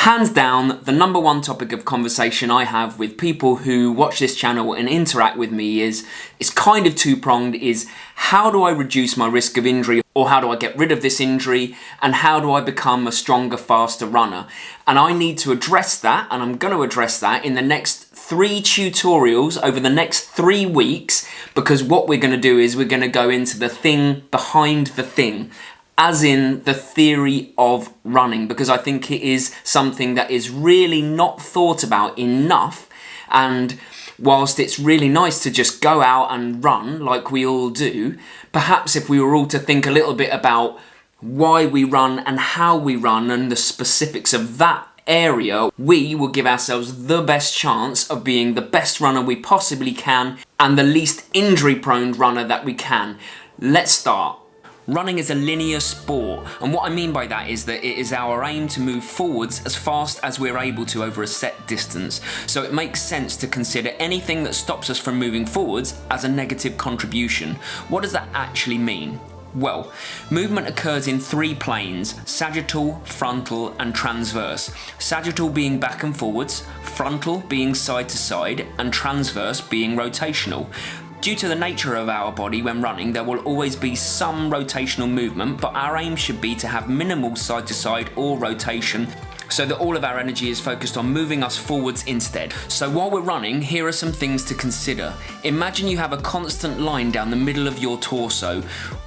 Hands down, the number one topic of conversation I have with people who watch this channel and interact with me is kind of two-pronged, is how do I reduce my risk of injury, or how do I get rid of this injury, and how do I become a stronger, faster runner? And I need to address that, and I'm going to address that in the next 3 tutorials over the next 3 weeks, because what we're going to do is we're going to go into the thing behind the thing, as in the theory of running, because I think it is something that is really not thought about enough. And whilst it's really nice to just go out and run like we all do, perhaps if we were all to think a little bit about why we run and how we run and the specifics of that area, we will give ourselves the best chance of being the best runner we possibly can and the least injury prone runner that we can. Let's start. Running is a linear sport, and what I mean by that is that it is our aim to move forwards as fast as we're able to over a set distance. So it makes sense to consider anything that stops us from moving forwards as a negative contribution. What does that actually mean? Well, movement occurs in 3 planes: sagittal, frontal and transverse. Sagittal being back and forwards, frontal being side to side and transverse being rotational. Due to the nature of our body when running, there will always be some rotational movement, but our aim should be to have minimal side to side or rotation, so that all of our energy is focused on moving us forwards instead. So while we're running, here are some things to consider. Imagine you have a constant line down the middle of your torso,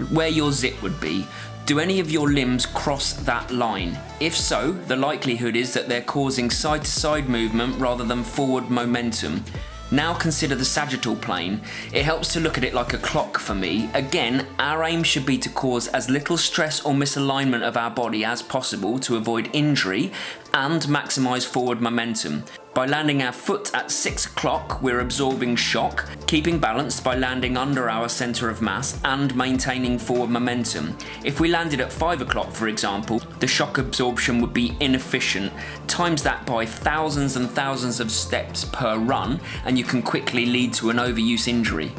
where your zip would be. Do any of your limbs cross that line? If so, the likelihood is that they're causing side to side movement rather than forward momentum. Now consider the sagittal plane. It helps to look at it like a clock for me. Again, our aim should be to cause as little stress or misalignment of our body as possible to avoid injury and maximise forward momentum. By landing our foot at 6 o'clock, we're absorbing shock, keeping balanced by landing under our centre of mass and maintaining forward momentum. If we landed at 5 o'clock, for example, the shock absorption would be inefficient. Times that by thousands and thousands of steps per run, and you can quickly lead to an overuse injury.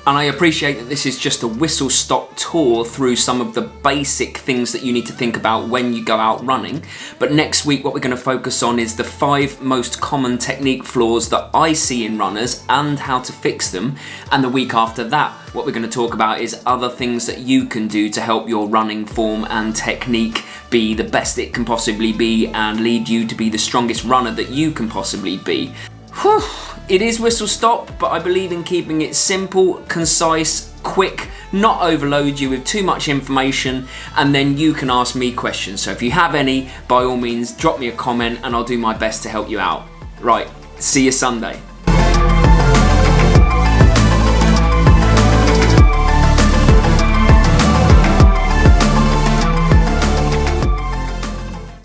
And I appreciate that this is just a whistle-stop tour through some of the basic things that you need to think about when you go out running. But next week, what we're going to focus on is the 5 most common technique flaws that I see in runners and how to fix them. And the week after that, what we're going to talk about is other things that you can do to help your running form and technique be the best it can possibly be and lead you to be the strongest runner that you can possibly be. Whew. It is whistle stop, but I believe in keeping it simple, concise, quick, not overload you with too much information, and then you can ask me questions. So if you have any, by all means, drop me a comment and I'll do my best to help you out. Right, see you Sunday.